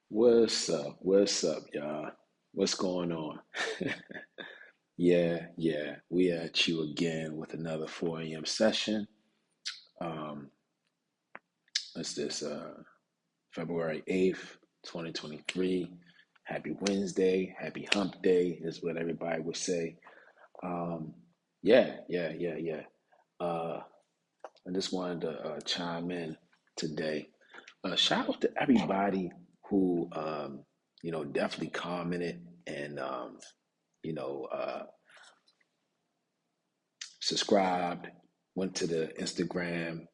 What's up? What's up, y'all? What's going on? Yeah. We at you again with another 4 a.m. session. Um, it's this February 8th, 2023. Happy Wednesday, happy hump day is what everybody would say. Um, yeah. Uh, I just wanted to chime in today. Shout out to everybody who definitely commented and you know, uh, subscribed, went to the Instagram,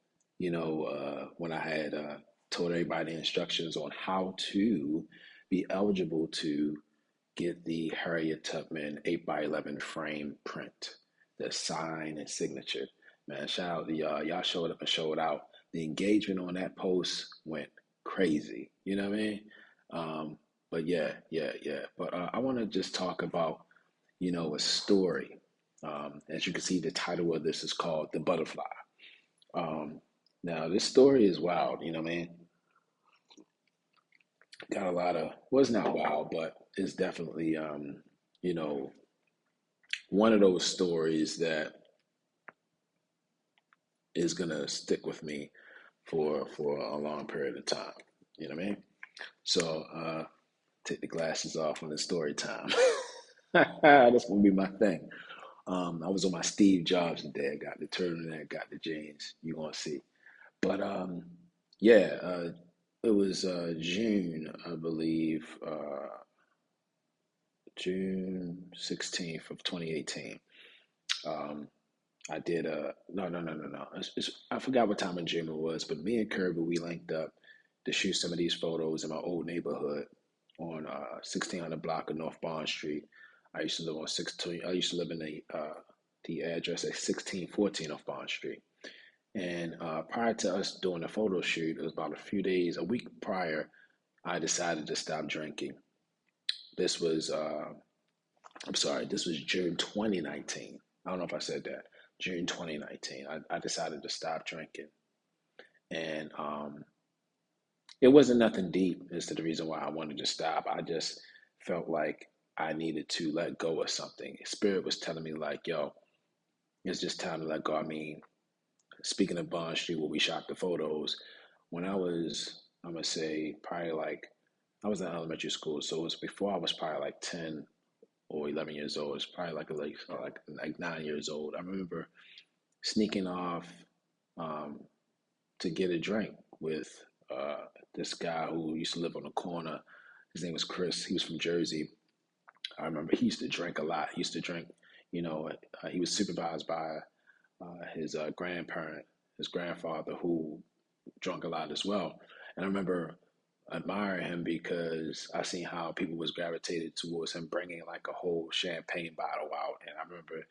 when I had told everybody the instructions on how to be eligible to get the Harriet Tubman 8 by 11 frame print, the sign and signature. Man, shout out to y'all. Y'all showed up and showed out. The engagement on that post went crazy. You know what I mean? But yeah. But I want to just talk about, a story. As you can see, the title of this is called The Butterfly. Um, Now, this story is wild. You know what I mean? Got a lot of, well, it's not wild, but it's definitely, you know, one of those stories that is gonna stick with me for a long period of time. You know what I mean? So take the glasses off when it's story time. That's gonna be my thing. I was on my Steve Jobs today. I got the turtleneck, got the jeans. You gonna see? But yeah, it was June, I believe, June 16th of 2018. Um, I did no. I forgot what time in June it was, but me and Kirby we linked up to shoot some of these photos in my old neighborhood on 1600 block of North Bond Street. I used to live on 16. I used to live in the address at 1614 of Bond Street. And prior to us doing the photo shoot, it was about a week prior, I decided to stop drinking. This was I'm sorry, this was June 2019. I don't know if I said that. June 2019. I decided to stop drinking. And it wasn't nothing deep as to the reason why I wanted to stop. I just felt like I needed to let go of something. Spirit was telling me, like, yo, it's just time to let go. I mean, speaking of Bond Street, where we shot the photos, when I was, I'm going to say, probably like, I was in elementary school. So it was before I was probably like 10 or 11 years old. It's probably like 9 years old. I remember sneaking off um, to get a drink with this guy who used to live on the corner. His name was Chris. He was from Jersey. I remember he used to drink a lot. He used to drink, he was supervised by his grandparent, his grandfather, who drunk a lot as well. And I remember admiring him because I seen how people was gravitated towards him bringing like a whole champagne bottle out. And I remember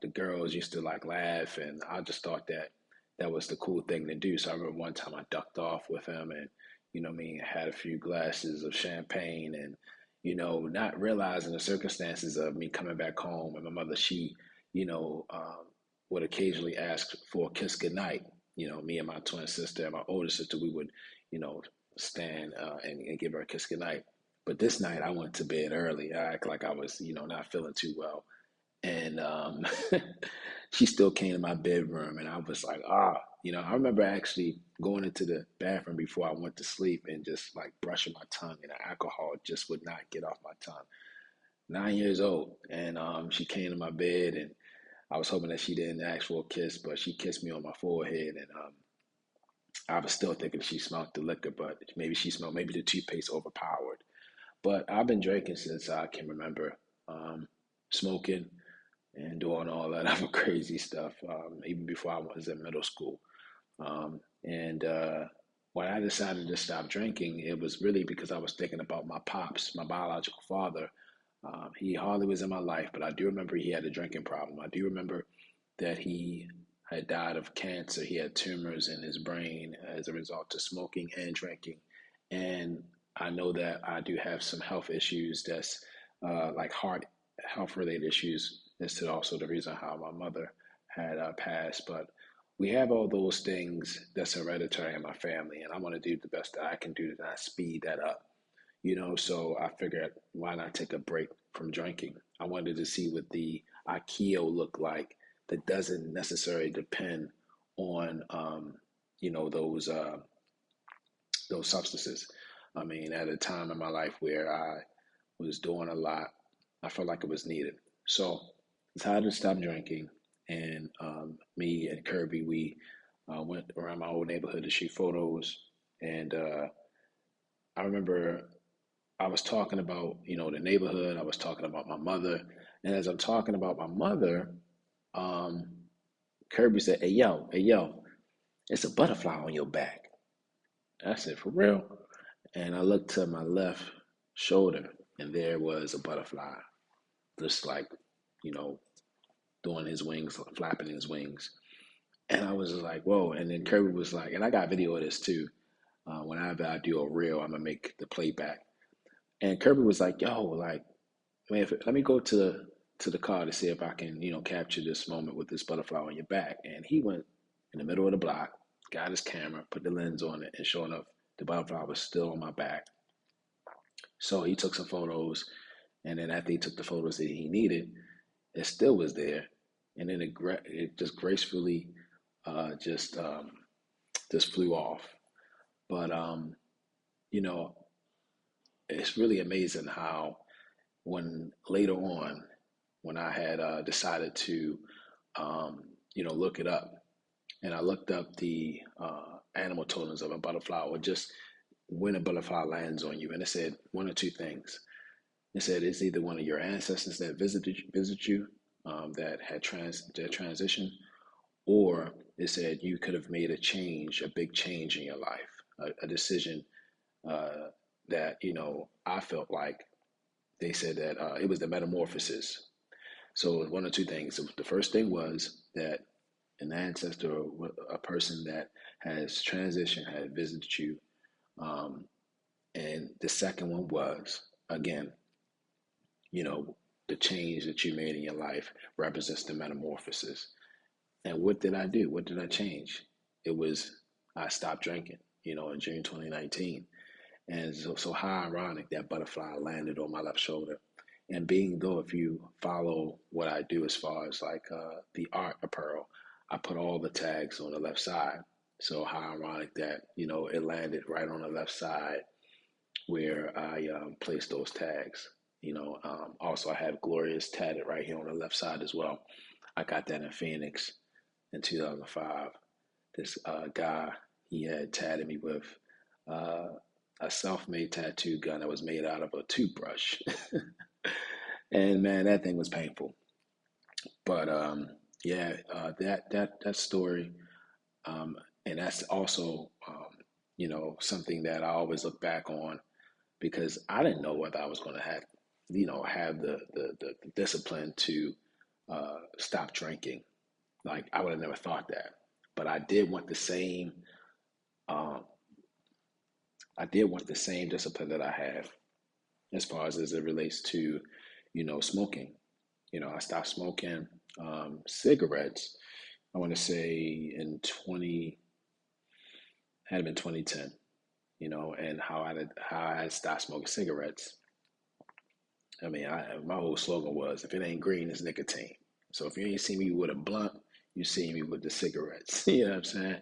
the girls used to like laugh, and I just thought that that was the cool thing to do. So I remember one time I ducked off with him, and I mean, had a few glasses of champagne, and not realizing the circumstances of me coming back home, and my mother, she, you know, um, would occasionally ask for a kiss goodnight. Me and my twin sister and my older sister, we would, you know, stand and give her a kiss goodnight. But this night I went to bed early. I act like I was, not feeling too well. And she still came to my bedroom, and I was like, I remember actually going into the bathroom before I went to sleep and just like brushing my tongue, and the alcohol just would not get off my tongue. 9 years old, and she came to my bed, and I was hoping that she didn't ask for a kiss, but she kissed me on my forehead, and I was still thinking she smelled the liquor, but maybe she smelled, maybe the toothpaste overpowered. But I've been drinking since I can remember, smoking and doing all that other crazy stuff, even before I was in middle school. And when I decided to stop drinking, it was really because I was thinking about my pops, my biological father. He hardly was in my life, but I do remember he had a drinking problem. I do remember that he had died of cancer. He had tumors in his brain as a result of smoking and drinking. And I know that I do have some health issues that's like heart health related issues. This is also the reason how my mother had passed. But we have all those things that's hereditary in my family, and I want to do the best that I can do to not speed that up. So I figured, why not take a break from drinking? I wanted to see what the Akio looked like that doesn't necessarily depend on, those substances. I mean, at a time in my life where I was doing a lot, I felt like it was needed. So decided to stop drinking, and me and Kirby, we went around my old neighborhood to shoot photos. And I remember I was talking about, the neighborhood. I was talking about my mother, and as I'm talking about my mother, um, Kirby said, hey yo, it's a butterfly on your back." I said, "For real?" And I looked to my left shoulder, and there was a butterfly, just like, you know, doing his wings, flapping his wings. And I was just like, whoa. And then Kirby was like, and I got video of this too. Whenever I do a reel, I'm gonna make the playback. And Kirby was like, yo, like, man, let me go to the car to see if I can, capture this moment with this butterfly on your back. And he went in the middle of the block, got his camera, put the lens on it, and sure enough, the butterfly was still on my back. So he took some photos, and then after he took the photos that he needed, it still was there, and then it just gracefully uh, just um, just flew off. But you know, it's really amazing how when later on, when I had decided to look it up, and I looked up the animal totems of a butterfly, or just when a butterfly lands on you, and it said one or two things. It said it's either one of your ancestors that visit you, that had that transition, or it said you could have made a change, a big change in your life, a decision uh, that I felt like they said that it was the metamorphosis. So one or two things. So the first thing was that an ancestor, or a person that has transitioned, had visited you, um, and the second one was, again, you know, the change that you made in your life represents the metamorphosis. And what did I do? What did I change? It was, I stopped drinking, in June 2019. And so how ironic that butterfly landed on my left shoulder. And being though, if you follow what I do as far as like the art apparel, I put all the tags on the left side. So how ironic that, it landed right on the left side where I placed those tags. Also I have Glorious tatted right here on the left side as well. I got that in Phoenix in 2005. This guy, he had tatted me with uh, a self-made tattoo gun that was made out of a toothbrush. And man, that thing was painful. But yeah, that story, um, and that's also something that I always look back on, because I didn't know whether I was going to have the discipline to stop drinking. Like I would have never thought that, but um, I did want the same discipline that I have as far as it relates to, smoking. I stopped smoking cigarettes. I want to say in 20 had been 2010. And how I had stopped smoking cigarettes. I mean, my whole slogan was, if it ain't green, it's nicotine. So if you ain't see me with a blunt, you see me with the cigarettes. You know what I'm saying?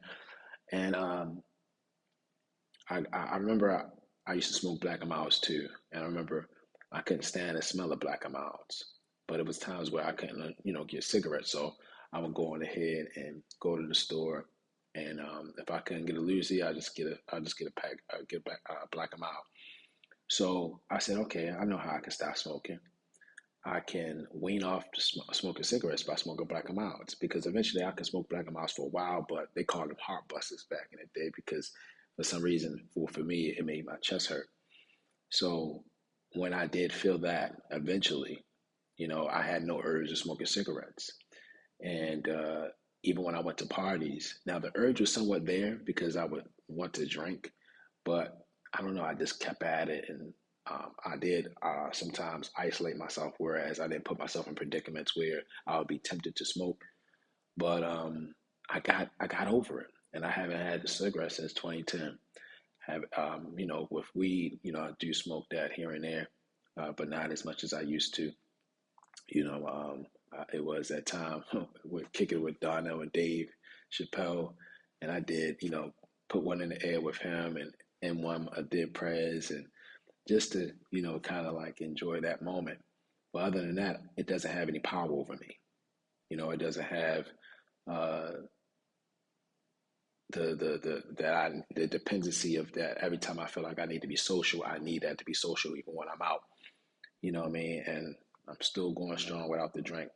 And I remember I used to smoke black and milds too, and I remember I couldn't stand the smell of black and milds. But it was times where I couldn't, get cigarettes, so I would go on ahead and go to the store, and if I couldn't get a Lucy, I just get a pack, get back black and mild. So I said, okay, I know how I can stop smoking. I can wean off smoking cigarettes by smoking black and milds, because eventually I could smoke black and milds for a while, but they called them heart busters back in the day because for some reason, for me, it made my chest hurt. So when I did feel that eventually, I had no urge to smoking cigarettes. And even when I went to parties, now the urge was somewhat there because I would want to drink, but I don't know, I just kept at it. And I did sometimes isolate myself, whereas I didn't put myself in predicaments where I would be tempted to smoke. But I got over it, and I haven't had a cigarette since 2010. have, with weed, I do smoke that here and there, but not as much as I used to. It was that time with kicking with Donnell and Dave Chappelle, and I did, put one in the air with him, and one I did prayers, and just to, kind of like enjoy that moment. But other than that, it doesn't have any power over me. It doesn't have uh, the dependency of that. Every time I feel like I need to be social, I need that to be social, even when I'm out. You know what I mean? And I'm still going strong without the drink.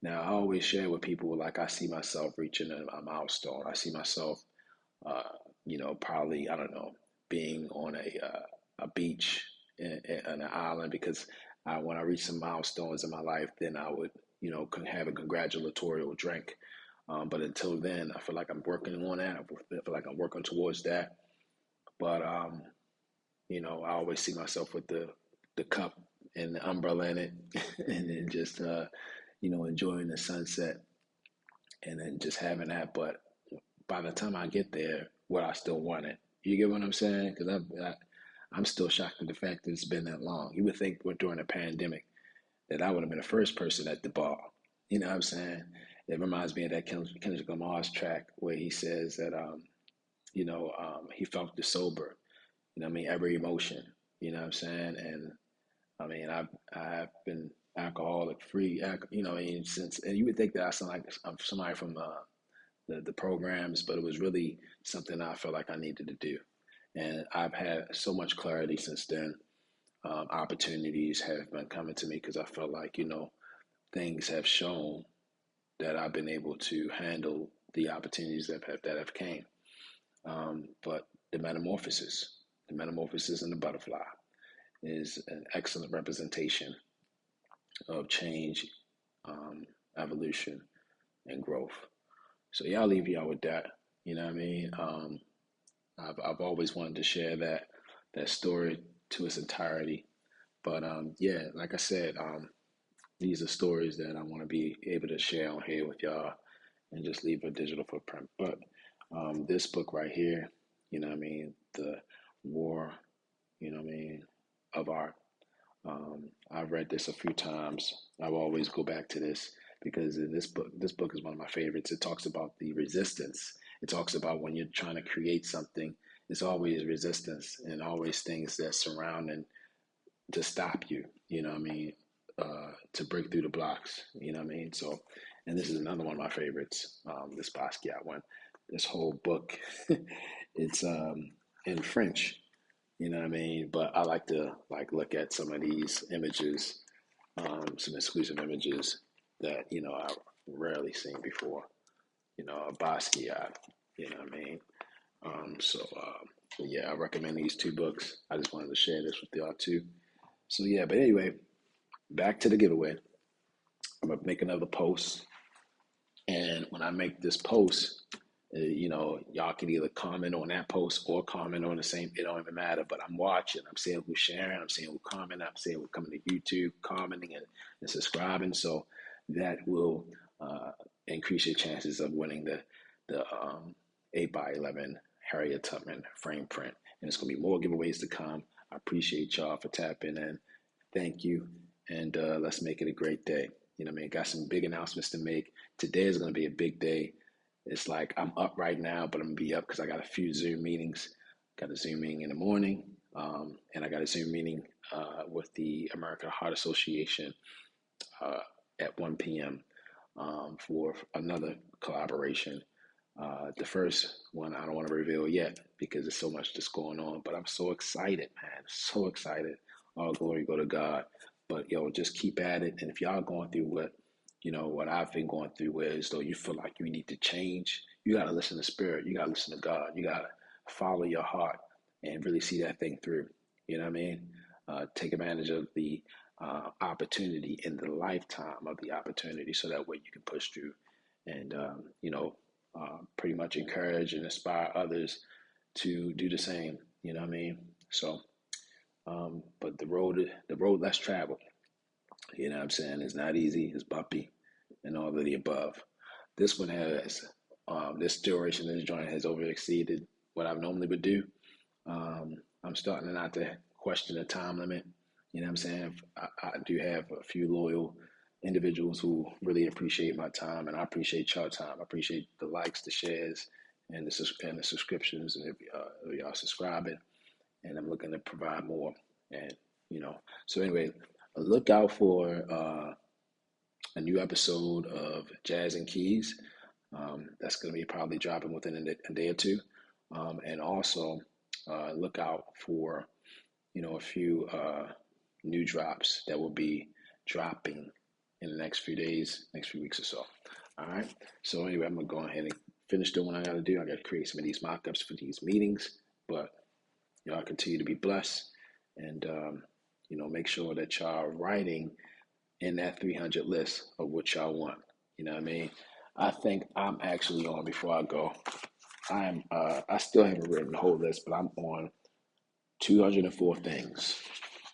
Now, I always share with people, like, I see myself reaching a milestone. I see myself, uh, probably, I don't know, being on a beach in an island, because when I reach some milestones in my life, then I would, can have a congratulatorial drink. But until then, I feel like I'm working on that. I feel like I'm working towards that. But I always see myself with the cup and the umbrella in it, and then just enjoying the sunset, and then just having that. But by the time I get there, what I still want it. You get what I'm saying? Because I'm still shocked at the fact that it's been that long. You would think during the pandemic that I would have been the first person at the bar. You know what I'm saying? It reminds me of that Kendrick Lamar's track where he says that he felt the sober. You know what I mean? Every emotion. You know what I'm saying? And I mean, I've been alcoholic free, since. And you would think that I sound like I'm somebody from the programs, but it was really something I felt like I needed to do. And I've had so much clarity since then. Opportunities have been coming to me because I felt like, things have shown that I've been able to handle the opportunities that have came. But the metamorphosis and the butterfly is an excellent representation of change, evolution, and growth. So yeah, I'll leave y'all with that. You know what I mean? I've always wanted to share that story to its entirety. But yeah, like I said, these are stories that I want to be able to share on here with y'all and just leave a digital footprint. But this book right here, you know what I mean, The War, you know what I mean, of Art. I've read this a few times. I will always go back to this because in this book is one of my favorites. It talks about the resistance. It talks about when you're trying to create something, it's always resistance and always things that surround and to stop you, you know what I mean, to break through the blocks, you know what I mean? So, and this is another one of my favorites, this Basquiat one. This whole book, it's in French, you know what I mean? But I like to look at some of these images, some exclusive images that, I've rarely seen before, a Basquiat, you know what I mean? So yeah, I recommend these two books. I just wanted to share this with y'all too. So yeah, but anyway, back to the giveaway. I'm gonna make another post, and when I make this post, y'all can either comment on that post or comment on the same. It don't even matter. But I'm watching. I'm seeing who's sharing. I'm seeing who commenting. I'm seeing who coming to YouTube, commenting and subscribing. So that will increase your chances of winning the 8x11 Harriet Tubman frame print. And it's gonna be more giveaways to come. I appreciate y'all for tapping in. Thank you. And let's make it a great day. You know what I mean? Got some big announcements to make. Today is going to be a big day. It's like I'm up right now, but I'm going to be up because I got a few Zoom meetings. Got a Zoom meeting in the morning, and I got a Zoom meeting with the American Heart Association uh, at 1 p.m. For another collaboration. The first one I don't want to reveal yet because there's so much that's going on, but I'm so excited, man. So excited. All glory go to God. But yo, just keep at it. And if y'all going through what I've been going through, where as though you feel like you need to change, you gotta listen to Spirit. You gotta listen to God. You gotta follow your heart and really see that thing through. You know what I mean? Take advantage of the opportunity in the lifetime of the opportunity, so that way you can push through and pretty much encourage and inspire others to do the same. You know what I mean? So, but the road less traveled. You know what I'm saying? It's not easy. It's bumpy, and all of the above. This one has this duration. This joint has over exceeded what I normally would do. I'm starting not to question the time limit. You know what I'm saying? I do have a few loyal individuals who really appreciate my time, and I appreciate your time. I appreciate the likes, the shares, and the subscriptions, and if y'all subscribing. And I'm looking to provide more. And so anyway, look out for a new episode of Jazz and Keys. That's going to be probably dropping within a day or two. And also look out for a few new drops that will be dropping in the next few days, next few weeks or so. All right. So anyway, I'm gonna go ahead and finish doing what I got to do. I got to create some of these mock-ups for these meetings, but y'all continue to be blessed, and make sure that y'all writing in that 300 list of what y'all want. You know what I mean? I think I'm actually on, before I go, I still haven't written the whole list, but I'm on 204 things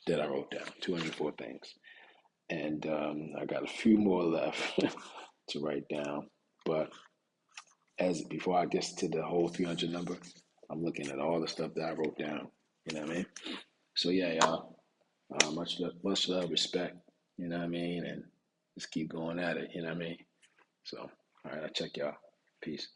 that I wrote down. 204 things. And I got a few more left to write down. But as before I get to the whole 300 number, I'm looking at all the stuff that I wrote down. You know what I mean? So yeah, y'all. Much love, respect. You know what I mean? And just keep going at it. You know what I mean? So, all right, I'll check y'all. Peace.